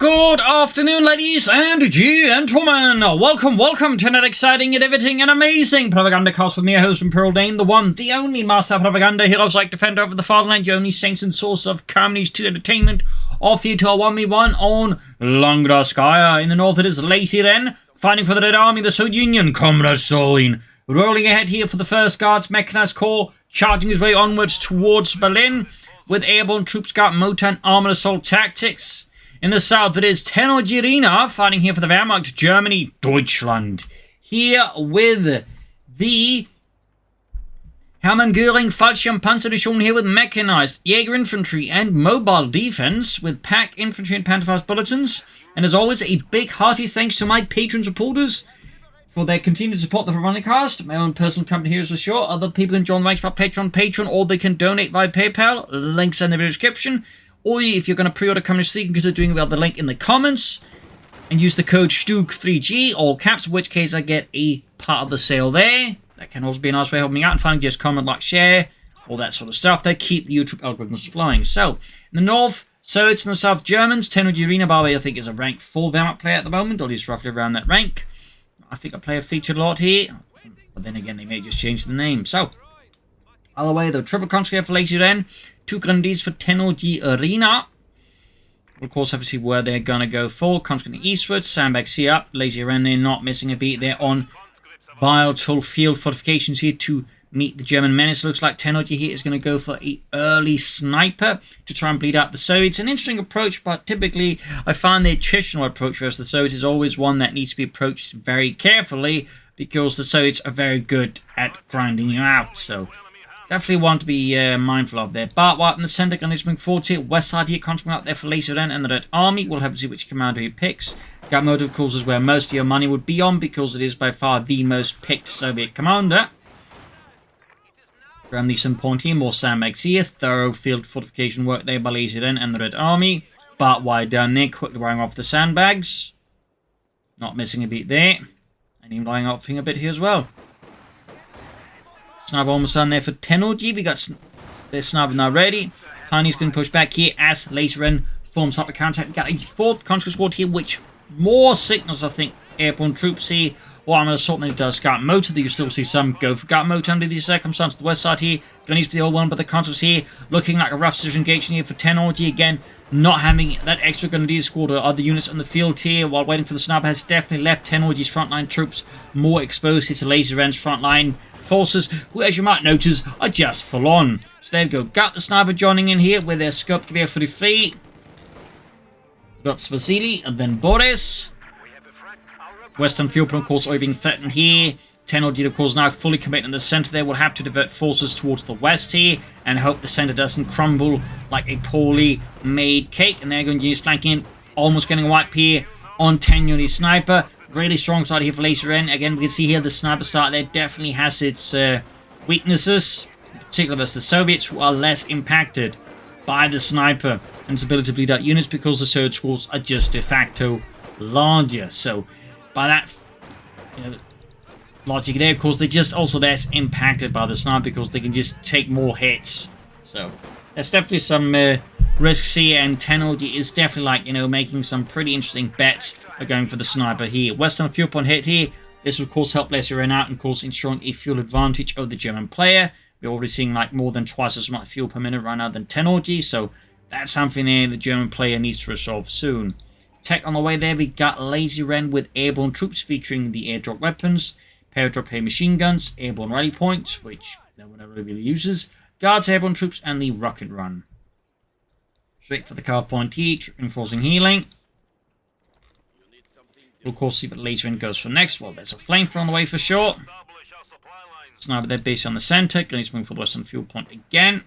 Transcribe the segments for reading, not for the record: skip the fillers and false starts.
Good afternoon, ladies and gentlemen. Welcome to another exciting, innovating, and amazing Propagandacast with me, your host from Pearl Dane, the one, the only master of propaganda, heroes like defender over the fatherland, the only saints and source of communities to entertainment, off you to a 1v1 on Langraskaya. In the north, it is LazyRen, fighting for the Red Army, the Soviet Union, Comrade Solin. Rolling ahead here for the 1st Guards Mechanized Corps, charging his way onwards towards Berlin, with airborne troops got motor and armored assault tactics. In the south, it is TennoujiRina, fighting here for the Wehrmacht, Germany, Deutschland. Here with the Hermann Göring Fallschirmpanzerdivision here with mechanized Jäger infantry and mobile defense with pack infantry and Pantherfast bulletins. And as always, a big hearty thanks to my patron supporters for their continued support of the Propagandacast. My own personal company here is for sure. Other people can join the ranks by Patreon, or they can donate via PayPal. Links in the video description. Or if you're going to pre-order Communist 3, you can consider doing it via the link in the comments. And use the code STUG3G, all caps, in which case I get a part of the sale there. That can also be a nice way of helping me out. And finally, just comment, like, share, all that sort of stuff. They keep the YouTube algorithms flying. So, in the north, Soviets, in the south, Germans. TennoujiRina, by the way, I think is a rank 4 Wehrmacht player at the moment, or at least roughly around that rank. I think a player featured a lot here. But then again, they may just change the name. So, other way, though, triple conscript for LazyRen. 2 grenadiers for TennoujiRina. Of course, have to see where they're going to go for. Conscripting eastwards. Sandbags here up. LazyRen, they're not missing a beat. They're on Biotol field fortifications here to meet the German menace. Looks like Tennouji here is going to go for an early sniper to try and bleed out the Soviets. An interesting approach, but typically I find the attritional approach versus the Soviets is always one that needs to be approached very carefully because the Soviets are very good at grinding you out. So definitely want to be mindful of there. Bartwhite in the centre, going to move forward here. West side here, constantly out there for LazyRen and the Red Army. We'll have to see which commander he picks. Got motive, of course, is where most of your money would be on because it is by far the most picked Soviet commander. Around the some point here, more sandbags here. Thorough field fortification work there by LazyRen and the Red Army. Bartwhite down there, quickly wearing off the sandbags. Not missing a beat there. And even lying off a bit here as well. Sniper almost done there for Tennouji. We got their sniper now ready. Honey's going to push back here as LazyRen forms up a counter. We got a 4th conscript squad here, which more signals, I think, airborne troops here. Or armored assault than it does Scout Motor. You still see some go for Scout Motor under these circumstances. The west side here, going to be the old one, but the conscripts here looking like a rough decision engagement here for Tennouji. Again, not having that extra grenadier squad or other units on the field here while waiting for the sniper has definitely left Tennouji's frontline troops more exposed here to LazyRen's frontline forces, who, as you might notice, are just full on. So there we go. Got the sniper joining in here with their scope gear 43. Got Vasily and then Boris. Western field point, of course, already being threatened here. Tennouji, of course, now fully committed in the center there. Will have to divert forces towards the west here and hope the center doesn't crumble like a poorly made cake. And they're going to use flanking, almost getting a wipe here on Tennouji sniper. Really strong side here for LazyRen. Again, we can see here the sniper start there definitely has its weaknesses, particularly versus the Soviets, who are less impacted by the sniper and its ability to bleed out units because the Soviet squads are just de facto larger. So by that logic there, of course, they're just also less impacted by the sniper because they can just take more hits. So there's definitely some risks here, and Tennouji is definitely, like, making some pretty interesting bets are going for the sniper here. Western fuel point hit here. This will, of course, help LazyRen out and, of course, ensuring a fuel advantage over the German player. We're already seeing, like, more than twice as much fuel per minute right now than Tennouji, so that's something there the German player needs to resolve soon. Tech on the way there, we got LazyRen with airborne troops featuring the airdrop weapons, paradrop heavy machine guns, airborne rally points, which no one ever really uses, guards, airborne troops, and the rocket run. Straight for the car point here, reinforcing healing. We'll, of course, see what LazyRen goes for next. Well, there's a flamethrower on the way for sure. Sniper there based on the center. Going to move for the western fuel point again.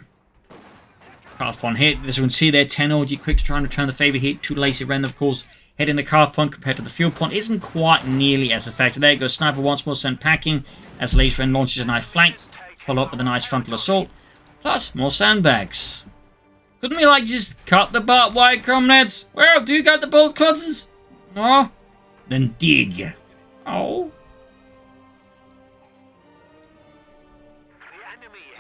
Craft point hit. As you can see there, Tennouji quick to try and return the favor hit to LazyRen. Of course, hitting the craft point compared to the fuel point isn't quite nearly as effective. There you go. Sniper once more sent packing as LazyRen launches a nice flank. Follow up with a nice frontal assault. Plus, more sandbags. Couldn't we, like, just cut the Bartwhite, comrades? Well, do you got the bolt cutters? No? Then dig. Oh.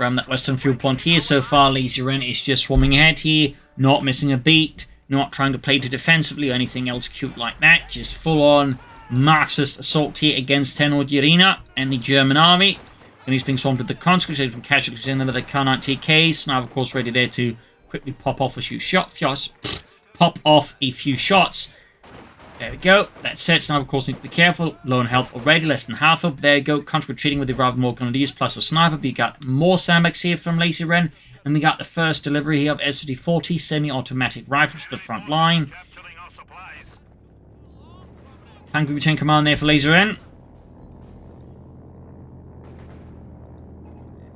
Around that western fuel point here, so far LazyRen is just swarming ahead here, not missing a beat. Not trying to play too defensively or anything else cute like that. Just full-on Marxist assault here against TennoujiRina and the German army. And he's being swamped with the conscripts, from casualties in the Kar-9 TKs. Now, of course, ready there to quickly pop off a few shots. There we go. That's it. Now, of course, need to be careful. Low on health already, less than half of. There you go. Conscript retreating with the rather more grenadiers plus a sniper. We got more sandbags here from LazyRen. And we got the first delivery here of S50-40 semi-automatic rifles to the front line. Tank Group 10 command there for LazyRen.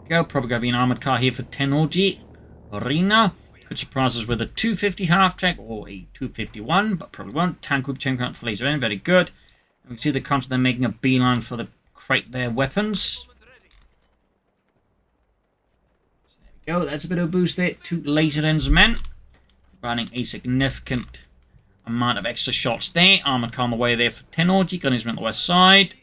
Go. Probably going to be an armoured car here for TennoujiRina. Could surprise us with a 250 half-track or a 251, but probably won't. Tank Group 10 command for LazyRen. Very good. And we can see the conscript then making a beeline for the crate their weapons. Go, that's a bit of a boost there to LazyRen's men. Running a significant amount of extra shots there. Armoured car on the way there for Tennouji. Gun his men on the west side.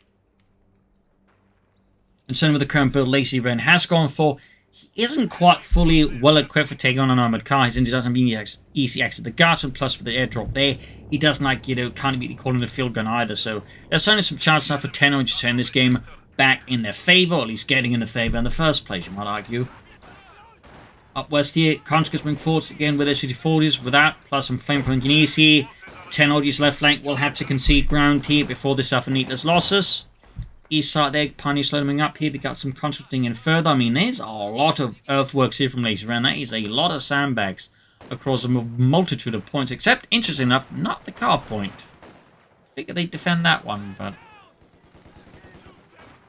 And certainly with the current build LazyRen has gone for, he isn't quite fully well equipped for taking on an armoured car, since he doesn't have easy access to the guards, and plus with the airdrop there, he doesn't can't immediately call in the field gun either. So there's certainly some chance now for Tennouji to turn this game back in their favour, or at least getting in the favour in the first place, you might argue. Up west here, conscripts bring forwards again with S50-40s with that, plus some flame from engineers here. Tennouji's left flank will have to concede ground here before they suffer needless losses. East side there, Pioneers slowing up here. We got some conscripting in further. I mean, there's a lot of earthworks here from LazyRen. That is a lot of sandbags across a multitude of points, except, interesting enough, not the car point. I figured they'd defend that one, but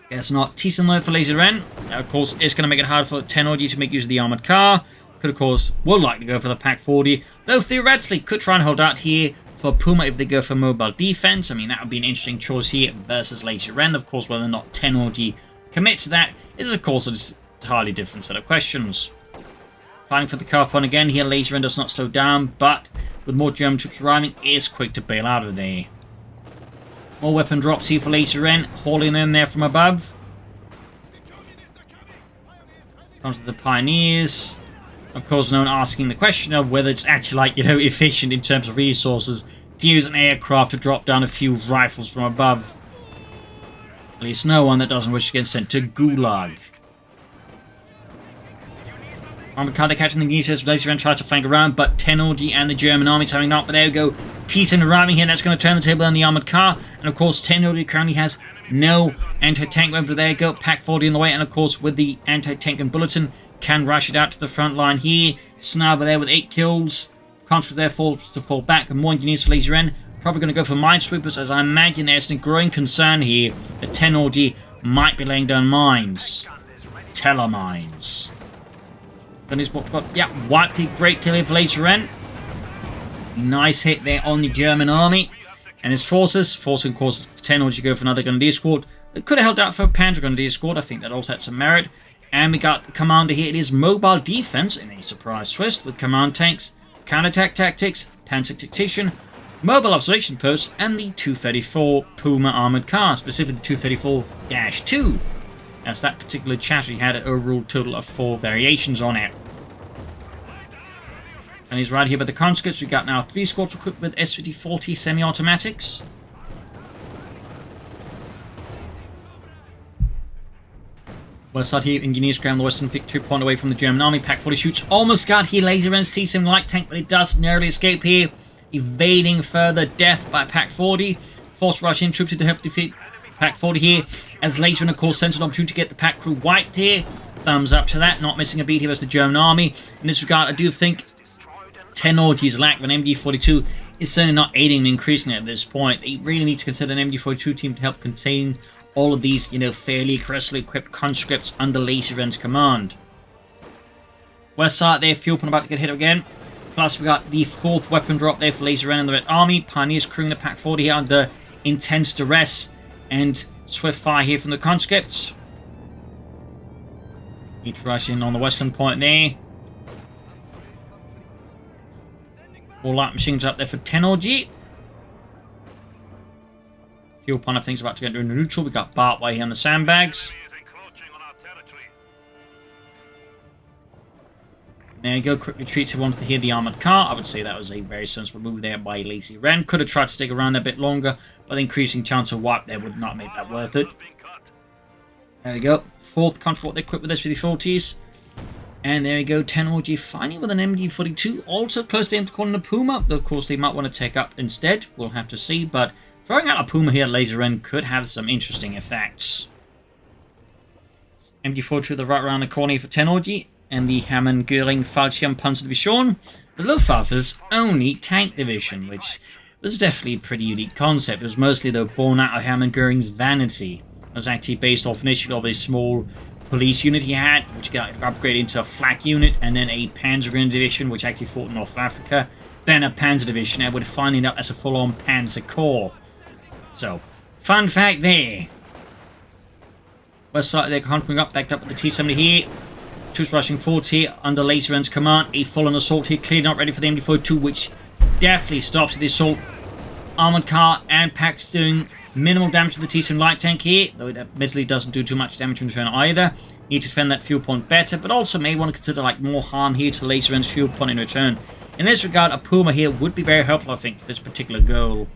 guess not. Decent load for LazyRen. Of course, it's going to make it hard for Tennouji to make use of the armoured car. Could, of course, will likely go for the Pak 40, though theoretically could try and hold out here for Puma if they go for mobile defense. I mean, that would be an interesting choice here versus LazyRen. Of course, whether or not Tennouji commits to that is, of course, an entirely different set of questions. Fighting for the car point again here. LazyRen does not slow down, but with more German troops arriving, is quick to bail out of there. More weapon drops here for LazyRen, hauling in there from above. Comes to the Pioneers. Of course, no one asking the question of whether it's actually, efficient in terms of resources to use an aircraft to drop down a few rifles from above. At least no one that doesn't wish to get sent to Gulag. Armored car catching the geese. LazyRen tries to flank around, but Tennouji and the German army's having up. But there we go. Thiessen arriving here. That's going to turn the table on the armored car. And of course, Tennouji currently has no anti-tank weapon. But there you go. Pak 40 in the way. And of course, with the anti-tank and bulletin, can rush it out to the front line here. Sniper there with 8 kills. Conscript there forced to fall back. And more engineers for LazyRen. Probably going to go for minesweepers, as I imagine there's a growing concern here that Tennouji might be laying down mines. Telemines. Yeah, wiped it. Great killing for LazyRen. Nice hit there on the German army and his forces. Forcing, of course, Tennouji to go for another Grenadier squad. They could have held out for a Panther Grenadier squad. I think that also had some merit. And we got the commander here. It is mobile defense in a surprise twist with command tanks, counterattack tactics, panzer tactician, mobile observation posts, and the 234 Puma armored car, specifically the 234-2. As that particular chassis had an overall total of 4 variations on it. And he's right here by the conscripts. We got now 3 squads equipped with S50-40 semi-automatics. West side here, engineers ground the western victory point away from the German army. Pak 40 shoots. Almost got here LazyRen's T-Sim light tank, but it does narrowly escape here. Evading further death by Pak 40. Forced rush in troops to help defeat Pak 40 here. As LazyRen, of course, sends an opportunity to get the Pak crew wiped here. Thumbs up to that. Not missing a beat here as the German army. In this regard, I do think Tennouji's lack of an MD-42 is certainly not aiding and increasing it at this point. They really need to consider an MD-42 team to help contain all of these, fairly aggressively equipped conscripts under LazyRen's command. West side there, fuel pump about to get hit again. Plus, we got the 4th weapon drop there for LazyRen and the Red Army. Pioneers crewing the Pak 40 here under intense duress and swift fire here from the conscripts. Each rushing on the western point there. All light machines up there for Tennouji. Fuel pond, I think, is about to get into neutral. We got Bartway here on the sandbags. There you go, quick retreats who wanted to hear the armoured car. I would say that was a very sensible move there by LazyRen. Could have tried to stick around a bit longer, but the increasing chance of wipe there would not make that worth it. There we go. Fourth confort equipped with this for the 40s. And there we go, Tenouji finally with an MG42. Also close to being able to call in a Puma, though of course they might want to take up instead. We'll have to see, but throwing out a Puma here at LazyRen could have some interesting effects. MG42 to the right around the corner for Tenouji. And the Hammond Göring Fallschirmpanzer Division. The Luftwaffe's only tank division, which was definitely a pretty unique concept. It was mostly, though, born out of Hammond Göring's vanity. It was actually based off initially of a small police unit he had, which got upgraded into a flak unit, and then a Panzer Grenadier division, which actually fought in North Africa, then a Panzer division, and would finally end up as a full-on Panzer Corps. So, fun fact there. West side they're humping up, backed up with the T-70 here. Troops rushing forwards here under LazyRen's command. A full-on assault here, clearly not ready for the MD42, which definitely stops the assault. Armored car and packs doing minimal damage to the T-70 light tank here, though it admittedly doesn't do too much damage in return either. Need to defend that fuel point better, but also may want to consider like more harm here to LazyRen's fuel point in return. In this regard, a Puma here would be very helpful, I think, for this particular goal.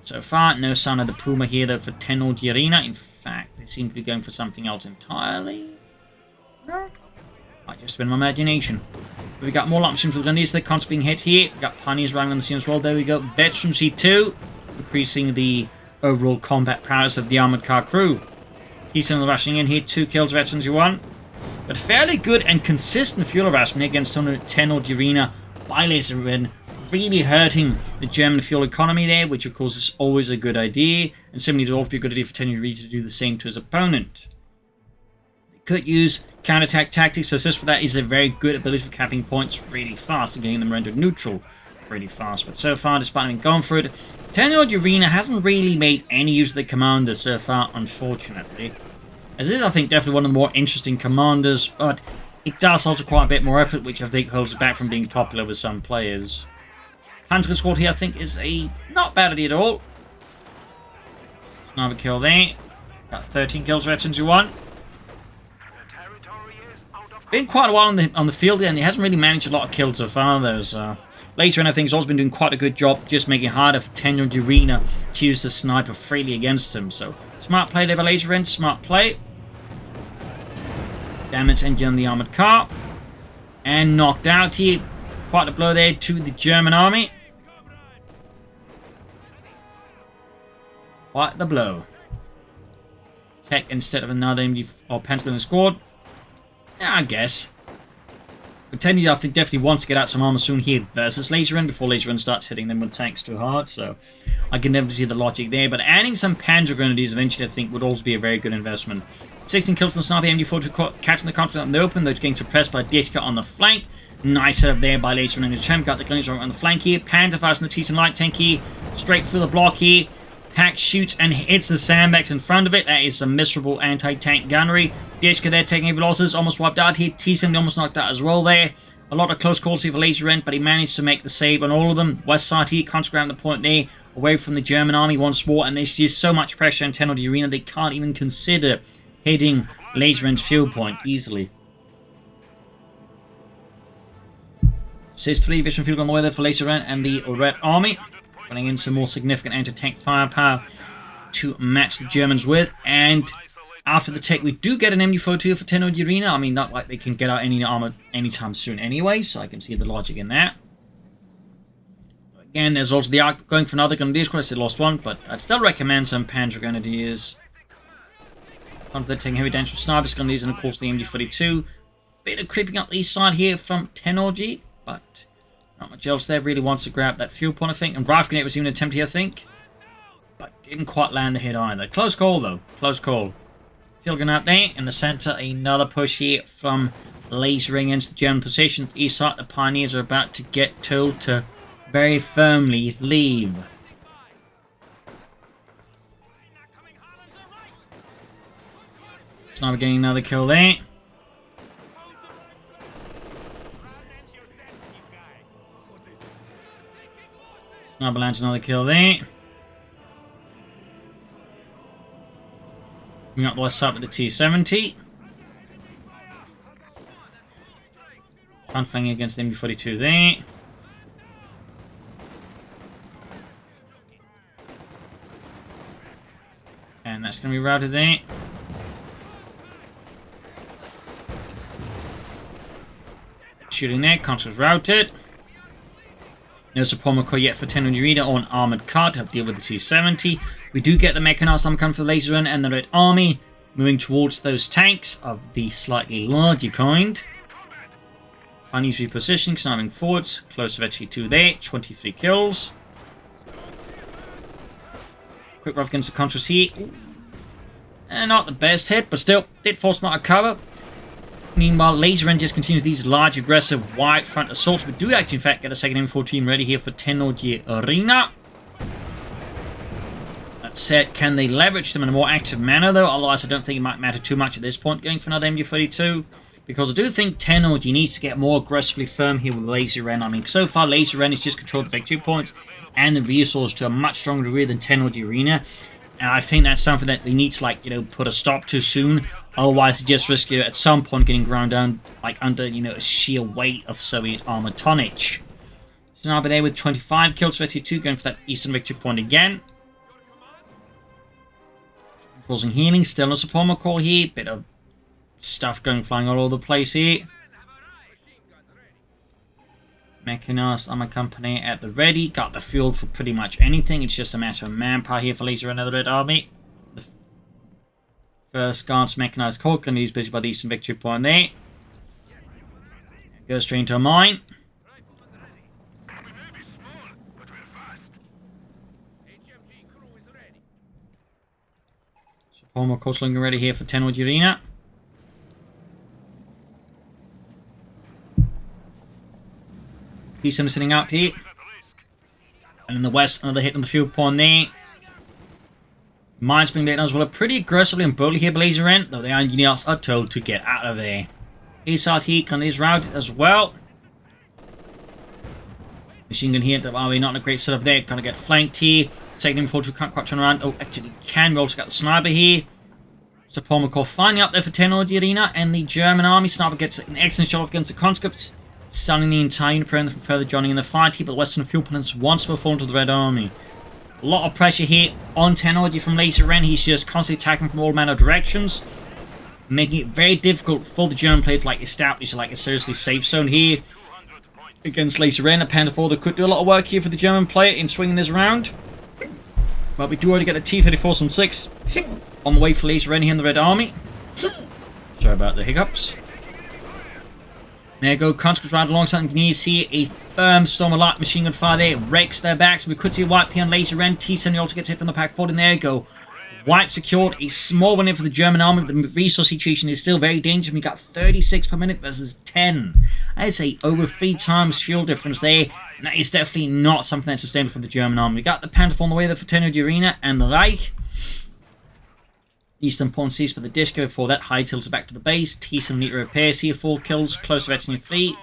So far, no sign of the Puma here, though, for TennoujiRina. In fact, they seem to be going for something else entirely. Might just been my imagination. But we got more options for the Grenadiers. They're constantly being hit here. We got Pioneers running on the scene as well. There we go. Veterans C2, increasing the overall combat prowess of the armored car crew. T-70 rushing in here. 2 kills, Veterans U1. But fairly good and consistent fuel harassment against TennoujiRina by LazyRen, really hurting the German fuel economy there, which of course is always a good idea, and similarly it would also be a good idea for TennoujiRina to do the same to his opponent. Could use counterattack tactics, so this for that is a very good ability for capping points really fast and getting them rendered neutral really fast. But so far, despite having gone for it, TennoujiRina hasn't really made any use of the commander so far, unfortunately. As it is, I think, definitely one of the more interesting commanders, but it does also require a bit more effort, which I think holds it back from being popular with some players. Hunter squad here, I think, is a not bad idea at all. Sniper kill there. Got 13 kills, Veterans U1. Been quite a while on the field, and he hasn't really managed a lot of kills so far, though. So LazyRen, I think, has also been doing quite a good job just making it harder for TennoujiRina to use the sniper freely against him. So, smart play there by LazyRen, smart play. Damage engine on the armored car. And knocked out here. Quite a blow there to the German army. Quite the blow. Tech instead of another MD or Pentagon squad. Yeah, I guess. But Tenouji, I think, definitely wants to get out some armor soon here versus LazyRen before LazyRen starts hitting them with tanks too hard. So I can never see the logic there. But adding some Panzer Grenadiers eventually, I think, would also be a very good investment. 16 kills on the sniper, MD4 catching the conflict in the open, though it's getting suppressed by Diska on the flank. Nice setup there by LazyRen and the champ. Got the Grenadiers on the flank here. Panzer fires on the T-10 light tank here. Straight through the block here. Pack shoots and hits the sandbags in front of it. That is some miserable anti-tank gunnery. Diska there taking heavy losses. Almost wiped out here. T-70 almost knocked out as well there. A lot of close calls here for LazyRen, but he managed to make the save on all of them. West side here, concentrating the point there. Away from the German army once more. And there's just so much pressure on TennoujiRina, they can't even consider hitting LazyRen's fuel point easily. Says 3 vision field on the way there for LazyRen and the Red Army. Running in some more significant anti-tank firepower to match the Germans with. And after the tech, we do get an MD42 for TennoujiRina. I mean, not like they can get out any armor anytime soon anyway, so I can see the logic in that. Again, there's also the Arc going for another Grenadier squad. I said lost one, but I'd still recommend some Panzer Grenadiers. They're taking heavy damage from snipers, Grenadiers, and of course the MD42. Bit of creeping up the east side here from Tenouji, but not much else there. Really wants to grab that fuel point, I think. And Rifle Grenade was even an attempt here, I think. But didn't quite land the hit either. Close call, though. Close call. Field grenade there. In the center, another push here from LazyRen against the German positions. East side, the Pioneers are about to get told to very firmly leave. Sniper getting another kill there. Sniper lands another kill there. Coming up the west side with the T-70. Frontline against the MB-42 there. And that's going to be routed there. Shooting there, conscripts routed. No support call yet for TennoujiRina on armored car to help deal with the T-70. We do get the mechanized armor coming for the LazyRen and the Red Army, moving towards those tanks of the slightly larger kind. Chinese repositioning, sniping forwards, close to HC2 there, 23 kills. Quick rough against the contras here. And not the best hit, but still, did force mark cover. Meanwhile, LazyRen just continues these large, aggressive, wide front assaults. We do actually, in fact, get a second M4 team ready here for TennoujiRina. That said, can they leverage them in a more active manner, though? Otherwise, I don't think it might matter too much at this point going for another MG-32. Because I do think Tennouji needs to get more aggressively firm here with LazyRen. I mean, so far, LazyRen has just controlled the victory points and the resources to a much stronger degree than TennoujiRina. And I think that's something that they need to, like, put a stop to soon. Otherwise, they just risk, at some point getting ground down, like, under, a sheer weight of Soviet armor tonnage. So now there with 25 kills for 82, going for that eastern victory point again. Causing healing, still no support call here. Bit of stuff flying all over the place here. Mechanized armor company at the ready. Got the fuel for pretty much anything. It's just a matter of manpower here for LazyRen and the Red Army. The first guards mechanized corps and he's busy by the eastern victory point there. Goes straight into a mine. Support of course looking ready here for TennoujiRina. T-70 sitting out here. And in the west, another hit on the fuel point there. Mines being laid down as well. Pretty aggressively and boldly here by LazyRen, though the engineers are told to get out of there. SRT can is routed as well. Machine gun here, the army not in a great setup there. Gonna get flanked here. Second M42 can't quite turn around. Oh, actually can. We also got the sniper here. Support McCall finally up there for TennoujiRina, and the German army sniper gets an excellent shot off against the conscripts. Stunning the entire unit, preventing them from further joining in the fight here, but the Western fuel plants once more fall to the Red Army. A lot of pressure here on Tennouji from LazyRen. He's just constantly attacking from all manner of directions, making it very difficult for the German players to establish a seriously safe zone here against LazyRen. A Panther 4 that could do a lot of work here for the German player in swinging this around. But we do already get a T-34 from 6 on the way for LazyRen here in the Red Army. Sorry about the hiccups. There you go, conscripts right alongside engineers here. A firm storm of light machine gun fire there. Wrecks their backs. We could see a wipe here on LazyRen. T-70 also gets hit from the pack forward, and there you go. Wipe secured. A small win in for the German army. The resource situation is still very dangerous. We got 36 per minute versus 10. I'd say over 3 times fuel difference there. And that is definitely not something that's sustainable for the German army. We got the Panther on the way there for TennoujiRina and the Reich. Eastern point ceased for the disco before that. High tilted back to the base. T-70 need repairs here. 4 kills. Close to exiting fleet.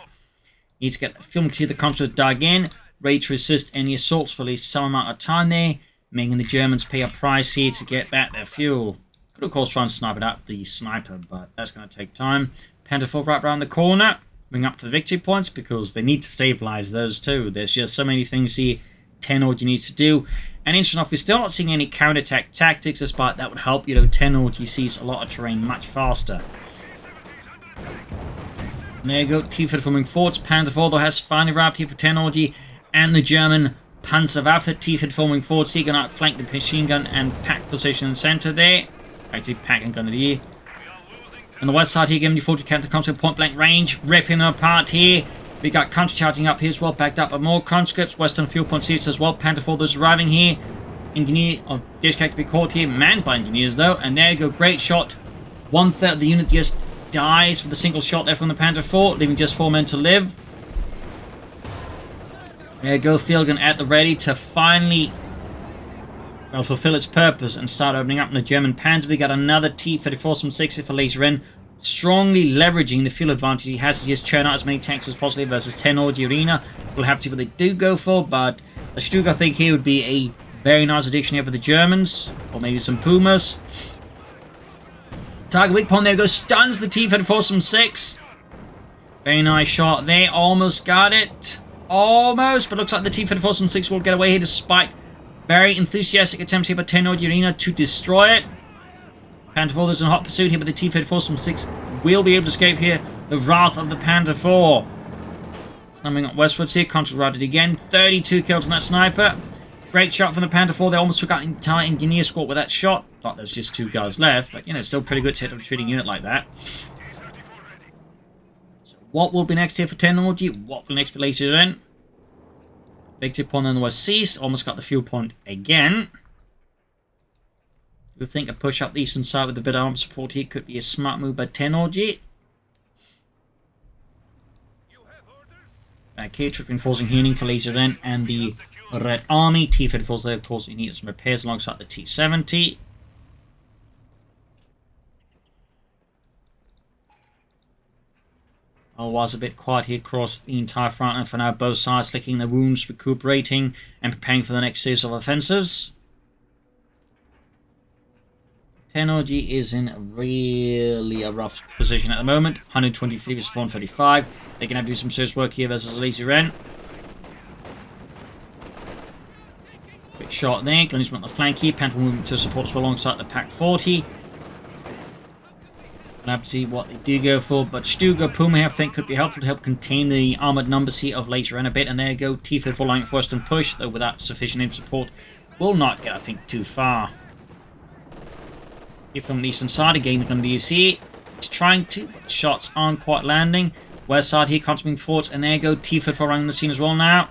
Need to get the film to the conscripts dug in. Ready to resist any assaults for at least some amount of time there. Making the Germans pay a price here to get back their fuel. Could of course try and snipe it out the sniper, but that's going to take time. Panther 4 right around the corner. Bring up to the victory points because they need to stabilize those too. There's just so many things here Tennouji needs to do. And interesting enough, we're still not seeing any counterattack tactics, despite that would help, Tennouji sees a lot of terrain much faster. And there you go, T-34 moving forwards. Panther 4 though has finally arrived here for Tennouji and the German Panzerwaffe. T-34 moving forwards, so he can outflank the machine gun and pack position in the center there. Actually, pack and gun here. On the west side here, giving you 40 counter comes to point blank range, ripping them apart here. We got counter charging up here as well, backed up by more conscripts. Western fuel point seats as well. Panther 4 is arriving here. Engineer of disconnect to be caught here, manned by engineers though. And there you go, great shot. 1/3 of the unit just dies with a single shot there from the Panther 4, leaving just 4 men to live. There you go, field gun at the ready to finally fulfill its purpose and start opening up in the German Panzer. We got another T-34 from 60 for LazyRen. Strongly leveraging the fuel advantage he has to just churn out as many tanks as possible versus TennoujiRina. We'll have to see what they do go for, but a Stuka I think here would be a very nice addition here for the Germans, or maybe some Pumas. Target weak point, there goes, stuns the T-34 from 6. Very nice shot there. Almost got it. Almost. But looks like the T-34-6 will get away here despite very enthusiastic attempts here by TennoujiRina to destroy it. Panther 4 is in hot pursuit here, but the T-34-6 will be able to escape here. The wrath of the Panther 4. Coming up westwards here. Contra-routed again. 32 kills on that sniper. Great shot from the Panther 4. They almost took out an entire engineer squad with that shot. Thought there's just 2 guys left, but you know, still pretty good to hit a retreating unit like that. What will be next here for Technology? What will next be later then? Victory point on the west ceased. Almost got the fuel point again. We think a push up the eastern side with a bit of arm support here could be a smart move by Technology. Back here, troop reinforcing healing for LazyRen and the Red Army. T-34s there, of course, it needs some repairs alongside the T-70. Otherwise, a bit quiet here across the entire front, and for now, both sides licking their wounds, recuperating, and preparing for the next series of offensives. Technology is in really a rough position at the moment. 123 versus 435. They're going to have to do some serious work here versus LazyRen. Quick shot there. Gunners on the flank here. Panther movement to support as well alongside the Pack 40. We'll have to see what they do go for, but Stuga Puma here I think could be helpful to help contain the armoured numbers here of LazyRen a bit, and there you go, T-34 line first and push, though without sufficient aim support will not get I think too far. Here from the eastern side again, from the DC, it's trying to, but shots aren't quite landing. West side here, contributing forwards, and there you go, T-34 running the scene as well now.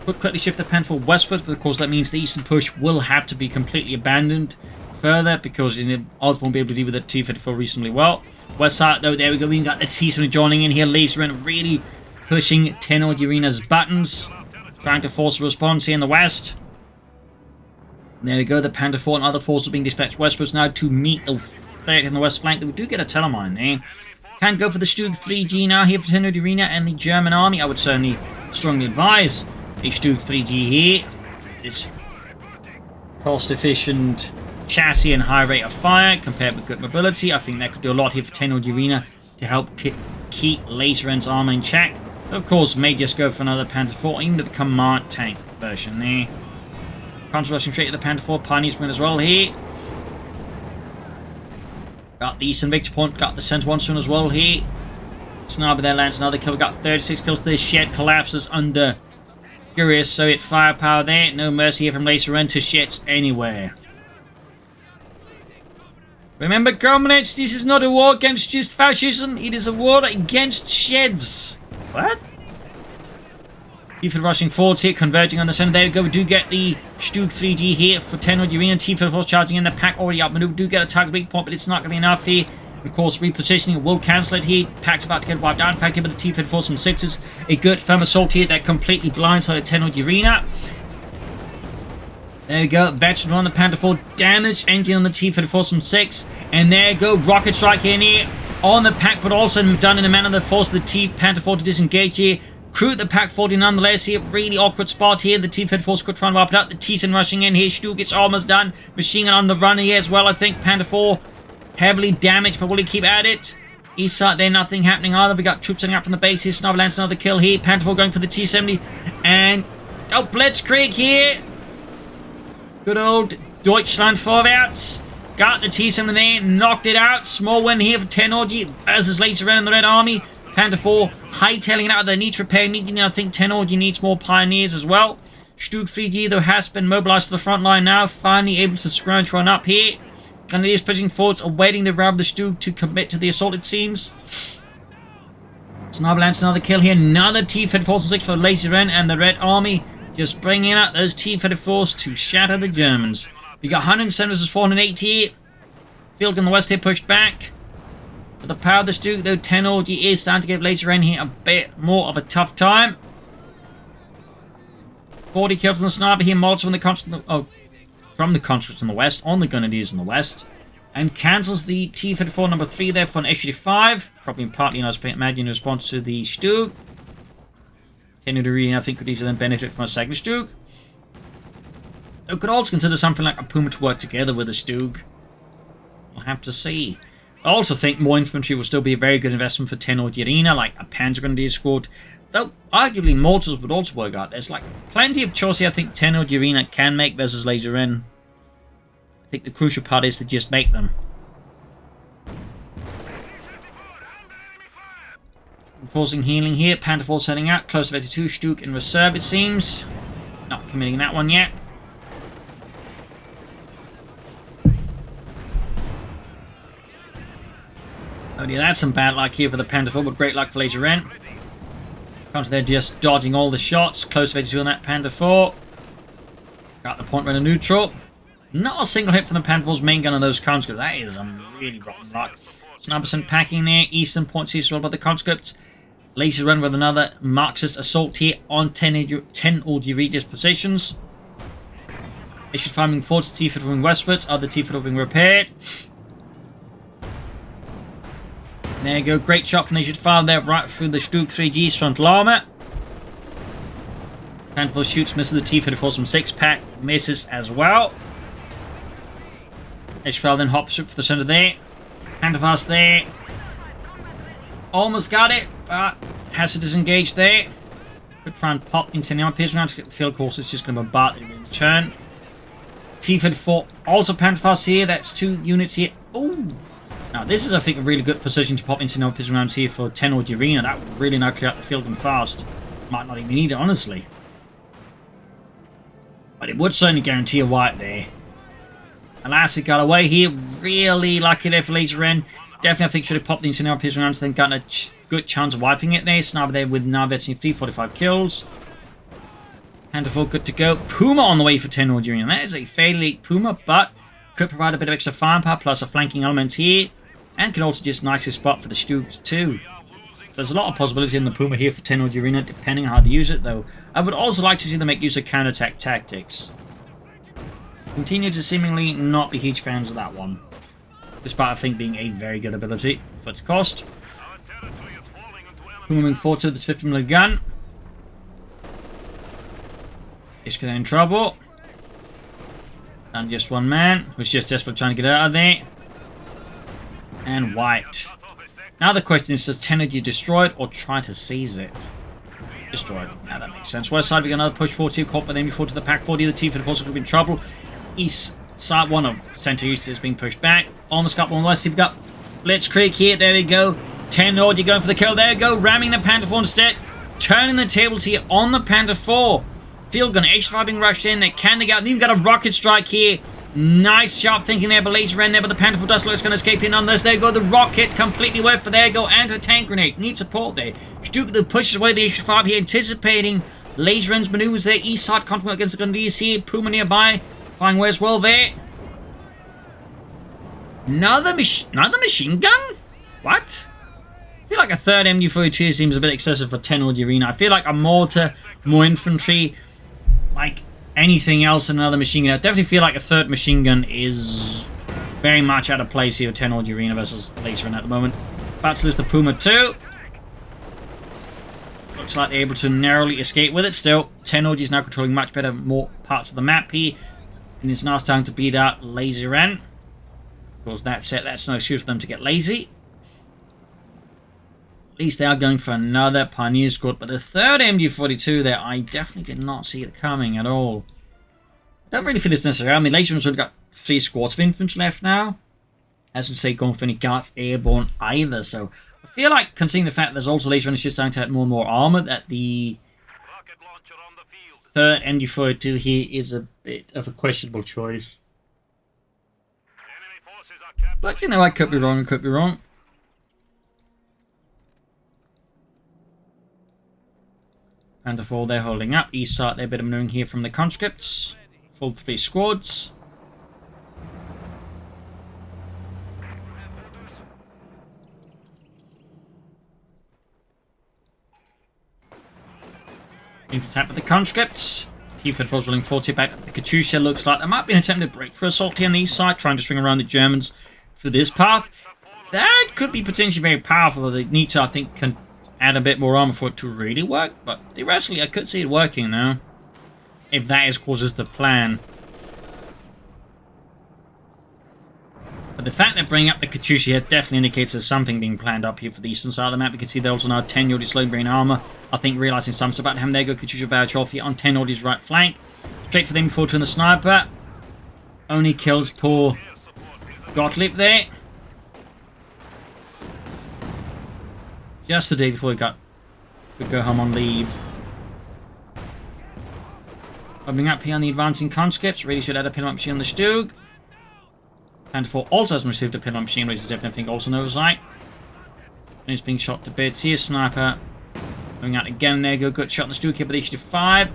Could quickly shift the Panther westward, but of course that means the eastern push will have to be completely abandoned further, because odds won't be able to deal with the T-34 reasonably well. West side though, there we go, we've got the T-70 joining in here. LazyRen really pushing TennoujiRina's buttons, trying to force a response here in the west. And there we go, the Panther 4 and other forces are being dispatched westwards now to meet the threat in the west flank. We do get a telemine there. Can go for the Stug 3G now here for TennoujiRina and the German army. I would certainly strongly advise a Stug 3G here. It's cost-efficient chassis and high rate of fire compared with good mobility. I think that could do a lot here for TennoujiRina to help keep LazyRen's armor in check. Of course, may just go for another Panther 4, even the command tank version there. Counter-rushing straight to the Panther 4, Pioneers win as well here. Got the eastern victory point, got the center one soon as well here. Sniper there lands another kill, got 36 kills. This shed collapses under furious Soviet firepower there. No mercy here from LazyRen to sheds anywhere. Remember, comrades, this is not a war against just fascism, it is a war against sheds. What? T-34 rushing forwards here, converging on the center. There we go, we do get the Stug 3G here for TennoujiRina. T-34 charging in, the Pack already outmaneuvered. Do get a target weak point, but it's not going to be enough here. Of course, repositioning will cancel it here. Pack's about to get wiped out. In fact, here with the T-34 from 6s, a good firm assault here that completely blindsided TennoujiRina. There we go, veteran on the Panther 4, damaged engine on the T-34 from 6, and there you go, rocket strike here on the Pack, but also done in a manner that forced the Panther 4 to disengage here. Crew the Pack 40 nonetheless here, really awkward spot here. The T-34 could try and wipe it out. The T-10 rushing in here. Stug gets almost done. Machine gun on the run here as well. I think Panther 4 heavily damaged, but will he keep at it? East side there, nothing happening either. We got troops setting up from the base here. Sniper lands another kill here. Panther 4 going for the T-70. And, oh, Blitzkrieg here. Good old Deutschland forwards. Got the T-70 there, knocked it out. Small win here for Technology versus LazyRen and the Red Army. Panther 4 hightailing it out. They need repair. I think Technology needs more pioneers as well. Stug 3G though has been mobilized to the front line now. Finally able to scrounge one up here. Grenadiers pushing forwards, awaiting the round of the Stug to commit to the assault it seems. Sniper lands another kill here. Another T-34 from 6 for LazyRen and the Red Army. Just bringing out those T-34s to shatter the Germans. We got 107 versus 480. Field in the west here pushed back. But the power of the Stug, though, Technology is starting to give LazyRen here a bit more of a tough time. 40 kills on the sniper here. Molotov from the conscripts in the west, on the Grenadiers in the west. And cancels the T-34 number 3 there for an SU-5. Probably partly, I imagine, in response to the Stug. TennoujiRina, I think, could easily then benefit from a second Stug. It could also consider something like a Puma to work together with a Stug. We'll have to see. I also think more infantry will still be a very good investment for TennoujiRina, like a Panzer Grenadier squad. Though, arguably, mortars would also work out. There's like plenty of choice here I think TennoujiRina can make versus LazyRen. I think the crucial part is to just make them. Enforcing healing here. Panther 4 setting out. Close to 82. Stuk in reserve, it seems. Not committing that one yet. Oh yeah, that's some bad luck here for the Panther 4, but great luck for LazyRen. Comes there just dodging all the shots. Close to 82 on that Panther 4. Got the point runner neutral. Not a single hit from the Panther 4's main gun on those conscripts. That is really rotten luck. It's 9% packing there. Eastern points here as well by the conscripts. LazyRen with another Marxist assault here on TennoujiRina's positions. They should find moving forwards. T-foot moving westwards. Other T-foot being repaired. There you go. Great shot from Nation 5 there, right through the Stuk 3G's frontal armor. Panther shoots, misses the T-54 from 6-pack, misses as well. Nation 5 then hops up for the center there. Panther there. Almost got it, but has to disengage there. Could try and pop into the armor piercing round to get the field course. It's just going to bombard it in return. T-54 also Panther here. That's 2 units here. Ooh. Now, this is, I think, a really good position to pop into no pistol rounds here for TennoujiRina. That would really not clear out the field and fast. Might not even need it, honestly. But it would certainly guarantee a wipe there. Alas, it got away here. Really lucky there for LazyRen. Definitely, I think, should have popped into no pistol rounds, then gotten a good chance of wiping it there. Sniper there with now actually 345 kills. Panther 4 good to go. Puma on the way for TennoujiRina. That is a fairly late Puma, but could provide a bit of extra firepower plus a flanking element here. And can also just nicely spot for the Stuk too. There's a lot of possibility in the Puma here for TennoujiRina, depending on how to use it though. I would also like to see them make use of counterattack tactics. Continue to seemingly not be huge fans of that one. Despite I think being a very good ability for its cost. Puma moving forward to the 50mm gun. Ishka in trouble. And just one man, who's just desperate trying to get out of there. And wiped. Now the question is, does Tenouji destroy it or try to seize it? Destroy it. Now that makes sense. West side, we got another push forward, caught by them before to the pack 40. The T-54 also could be in trouble. East side, one of center east is being pushed back. Almost got one west. We've got Blitzkrieg here. There we go. Tenouji going for the kill. There we go. Ramming the Panther 4 instead. Turning the tables here on the Panther 4. Field gun, H5 being rushed in. They can dig out. Even got a rocket strike here. Nice sharp thinking there, but LazyRen there, but the Panther 4 does look it's going to escape in on this. There you go, the rockets completely whiffed, but there you go, anti-tank grenade. Need support there. Stuk pushes away the H5 here, anticipating LazyRen's maneuvers there. East side conflict against the Grenadiers here. Puma nearby. Flying away as well there. Another machine gun? What? I feel like a third MU-42 seems a bit excessive for TennoujiRina. I feel like a mortar, more infantry, like anything else in another machine gun. I definitely feel like a third machine gun is very much out of place here with TennoujiRina versus LazyRen at the moment. About to lose the Puma too. Looks like they're able to narrowly escape with it still. Tennouji is now controlling much better more parts of the map here. And it's now starting to beat out LazyRen. Of course, that's it. That's no excuse for them to get lazy. At least they are going for another Pioneer squad. But the third MU-42 there, I definitely did not see it coming at all. I don't really feel it's necessary. I mean, LazyRen's already got 3 squads of infantry left now. As we say, going for any guards airborne either. So I feel like, considering the fact that there's also LazyRen is just starting to have more and more armor, that the third MU-42 here is a bit of a questionable choice. But, you know, I could be wrong, I could be wrong. Panther 4, they're holding up. East side, they're a bit of maneuvering here from the conscripts. Full 3 squads. Attack with the conscripts. T-54's rolling 40 back. The Katyusha looks like there might be an attempt to break for assault here on the east side, trying to swing around the Germans through this path. That could be potentially very powerful. They need to, I think, add a bit more armor for it to really work, but theoretically I could see it working now. If that is, of course, is the plan. But the fact that bringing up the Coh2 here definitely indicates there's something being planned up here for the eastern side of the map. You can see they also now 10 Yordi's slow brain armor. I think realizing something's about him. There go Coh2 barrage off here on 10 Yordi's right flank. Straight for the M42 and the sniper. Only kills poor Gottlieb there. Just the day before he could go home on leave. Opening up here on the advancing conscripts. Really should add a pin-up machine on the Stug. And for also has received a pin-up machine, which is definitely, I think, also an oversight. And he's being shot to bits. Here's Sniper. Going out again. There you go. Good shot on the Stug here, but HD5.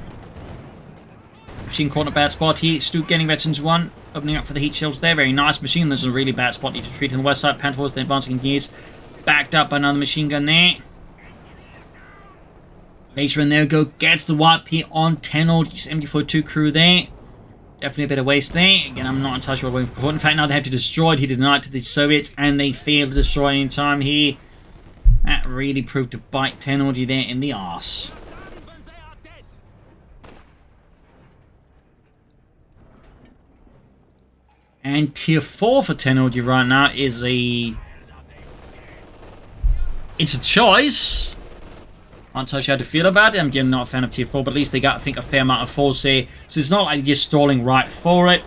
Machine caught in a bad spot here. Stug getting veterans 1. Opening up for the heat shields there. Very nice machine. There's a really bad spot. Need to treat on the west side. Panther then advancing in gears. Backed up by another machine gun there. LazyRen there we go. Gets the wipe here on 10 old MD42 crew there. Definitely a bit of waste there. Again, I'm not entirely sure what we're going. In fact, now they have to destroy it. He denied to the Soviets, and they failed to destroy any time here. That really proved to bite Tenouji there in the arse. And tier 4 for Tenouji right now is a... It's a choice. I'm not sure how to feel about it. I'm generally not a fan of tier 4, but at least they got, I think, a fair amount of force here. So it's not like you're stalling right for it.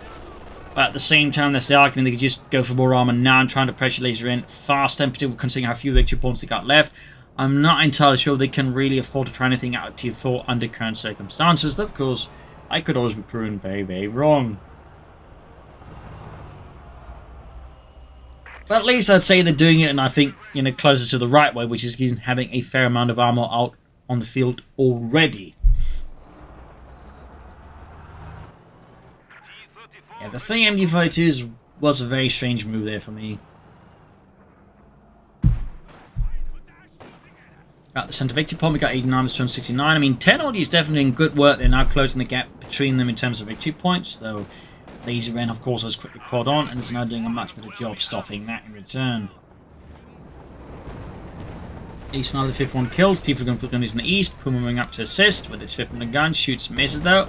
But at the same time, that's the argument. They could just go for more armor now and trying to pressure LazyRen fast, and particularly considering how few victory points they got left. I'm not entirely sure they can really afford to try anything out of tier 4 under current circumstances. Of course, I could always be proven very, very wrong. But at least I'd say they're doing it, and I think, you know, closer to the right way, which is having a fair amount of armor out on the field already. Yeah, the 3 MD42s was a very strange move there for me. Got the center victory point, we got 89 to 269. I mean, Tenouji is definitely doing good work. They're now closing the gap between them in terms of victory points, though LazyRen, of course, has quickly caught on and is now doing a much better job stopping that in return. East now the 5th one kills. Tifa gun is in the east. Puma moving up to assist with its 5th one gun. Shoots, misses though.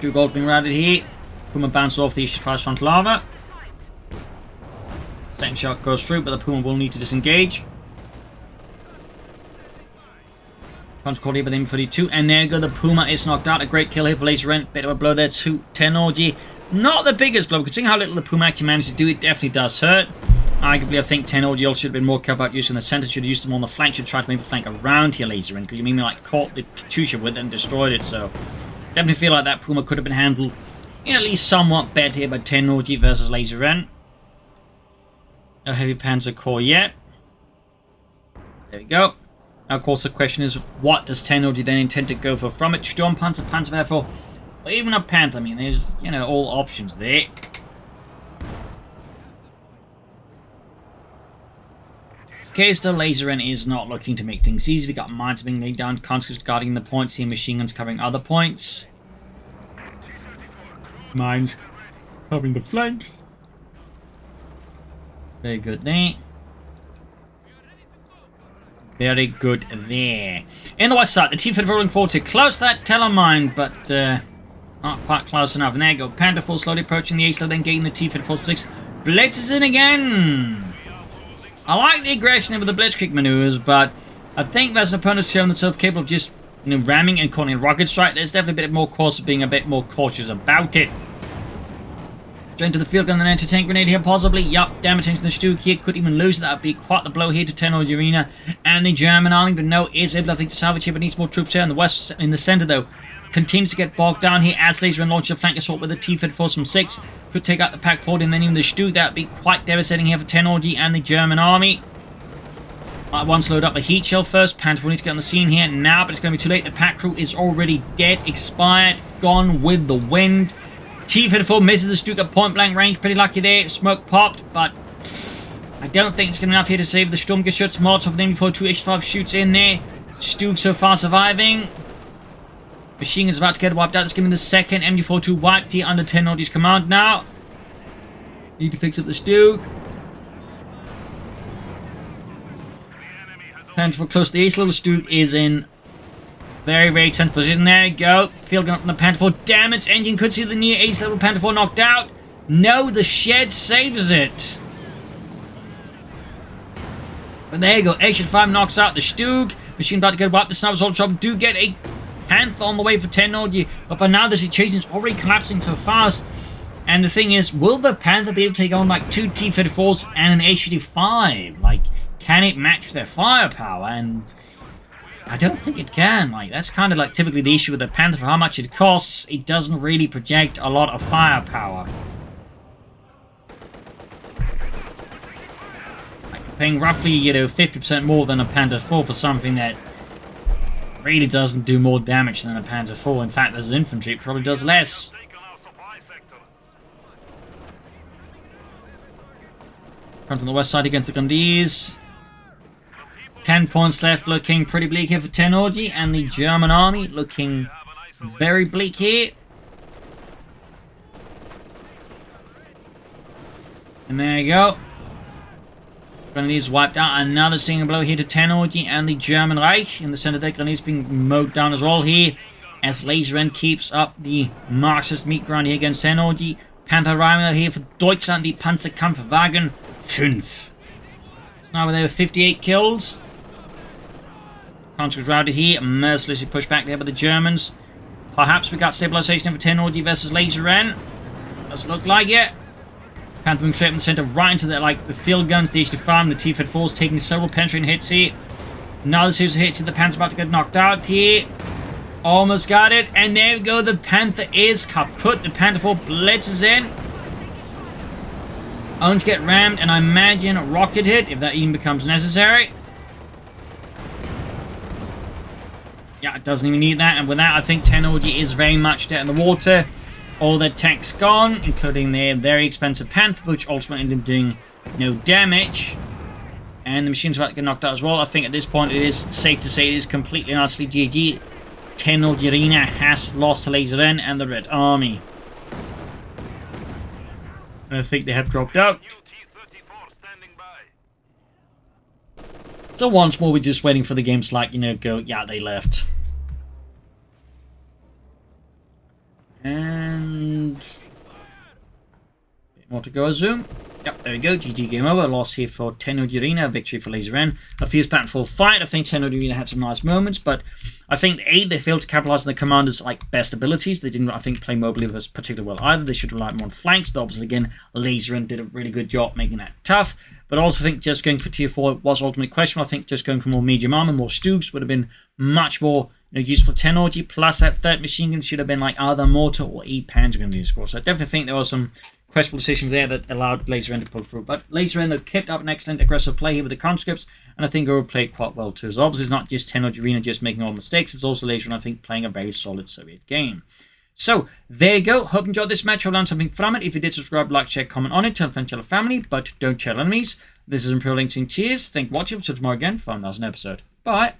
2 gold being routed here. Puma bounces off the east fast front lava. Second shot goes through, but the Puma will need to disengage. Punch called here by the M42, and there you go, the Puma is knocked out. A great kill here for LazyRen. Bit of a blow there to Tenouji. Not the biggest blow, considering how little the Puma actually managed to do, it definitely does hurt. Arguably, I think Tenouji also should have been more careful about using the center, should have used them on the flank, should have tried to maybe flank around here, LazyRen, because you mean like caught the Coh2 with it and destroyed it, so definitely feel like that Puma could have been handled at least somewhat better here by Tenouji versus LazyRen. No heavy panzer core yet. There we go. Now, of course, the question is, what does Tenouji then intend to go for from it? Sturmpanzer, Panzerwerfer, or even a Panther? I mean, there's, you know, all options there. Okay, so LazyRen is not looking to make things easy. We got mines being laid down, conscripts guarding the points here, machine guns covering other points. Mines covering the flanks. Very good there. Very good there. In the west side, the T-Fed rolling forward to close that telemine, but not quite close enough. And there you go. Panther full slowly approaching the A-slow, then getting the T-Fed force 6. Blitzes in again. I like the aggression with the blitzkrieg maneuvers, but I think there's an opponent showing themselves capable of just, you know, ramming and calling a rocket strike. There's definitely a bit more cause for being a bit more cautious about it. Straight to the field gun and anti-tank grenade here, possibly. Yup, damage into the Stug here. Could even lose. That would be quite the blow here to TennoujiRina and the German army. But no, is able, I think, to salvage here, but needs more troops here. In the west, in the center, though, continues to get bogged down here as LazyRen launches a flank assault with the T-Fed force from 6. Could take out the Pack 40 and then even the Stug. That would be quite devastating here for Tenouji and the German army. Once load up the heat shell first. Panther will need to get on the scene here now, but it's going to be too late. The Pack crew is already dead, expired, gone with the wind. T-54 misses the Stug at point blank range. Pretty lucky there. Smoke popped, but I don't think it's going to be enough here to save the Sturmgeschütz. Molotov and M42 H5 shoots in there. Stug so far surviving. Machine is about to get wiped out. It's giving the second MD42 wiped here under Tenouji's command now. Need to fix up the Stug. Panther close to the east. Little Stug is in very, very tense position. There you go. Field gun up on the Panther 4. Damage. Engine could see the near ace level Panther 4 knocked out. No, the shed saves it. But there you go. Action 5 knocks out the Stug. Machine about to get wiped. The Sniper's all job. Do get a Panther on the way for Tenouji. But by now the situation is already collapsing so fast. And the thing is, will the Panther be able to take on like 2 T-34s and an H-35? Like, can it match their firepower? And I don't think it can. Like, that's kind of like typically the issue with the Panther. For how much it costs, it doesn't really project a lot of firepower. Like, paying roughly, 50% more than a Panther 4 for something that really doesn't do more damage than a Panther 4. In fact, as infantry, it probably does less. Front on the west side against the Gundis. 10 points left, looking pretty bleak here for Tenouji, and the German army looking very bleak here. And there you go. Grenadiers wiped out. Another single blow here to Tenouji and the German Reich. In the center there, Grenadiers being mowed down as well here, as LazyRen keeps up the Marxist meat grind here against Tenouji. Panther Rheinland here for Deutschland, the Panzerkampfwagen 5. So now there were 58 kills. Conscripts routed here, mercilessly pushed back there by the Germans. Perhaps we got stabilization for Tenouji versus LazyRen. Doesn't look like it. Panther moving straight in the center, right into the field guns, the H-35 and the T-34s, taking several penetrating hits here. Another series of hits, and the Panther's about to get knocked out here. Almost got it, and there we go, the Panther is kaput. The Panther 4 blitzes in. Only to get rammed, and I imagine a rocket hit, if that even becomes necessary. Yeah, it doesn't even need that, and with that, I think Tenouji is very much dead in the water. All their tanks gone, including their very expensive Panther, which ultimately ended up doing no damage. And the machine's about to get knocked out as well. I think at this point, it is safe to say it is completely and utterly GG. TennoujiRina has lost to LazyRen and the Red Army. I think they have dropped out. So once more, we're just waiting for the game to, go, yeah, they left. And bit more to go, zoom. Yep, there we go. GG, game over. Loss here for TennoujiRina. Victory for LazyRen. A fierce battlefield fight. I think TennoujiRina had some nice moments, but I think they failed to capitalize on the commanders' best abilities. They didn't, I think, play Mobile Defence particularly well either. They should rely more on flanks. Though obviously, again, LazyRen did a really good job making that tough. But I also think just going for tier 4 was ultimately questionable. I think just going for more medium armor, more Stugs would have been much more useful. Tenouji plus that third machine gun should have been either mortar or a Panzer gun to score. So I definitely think there was some questionable decisions there that allowed LazyRen to pull through. But LazyRen, though, kept up an excellent aggressive play here with the conscripts, and I think overplayed quite well too. So obviously it's not just TennoujiRina just making all mistakes, it's also LazyRen, I think, playing a very solid Soviet game. So there you go. Hope you enjoyed this match. Hope you learned something from it. If you did, subscribe, like, share, comment on it. Tell friends, tell family, but don't tell enemies. This is Imperial Links. Cheers. Thank you for watching. Till tomorrow again for another episode. Bye.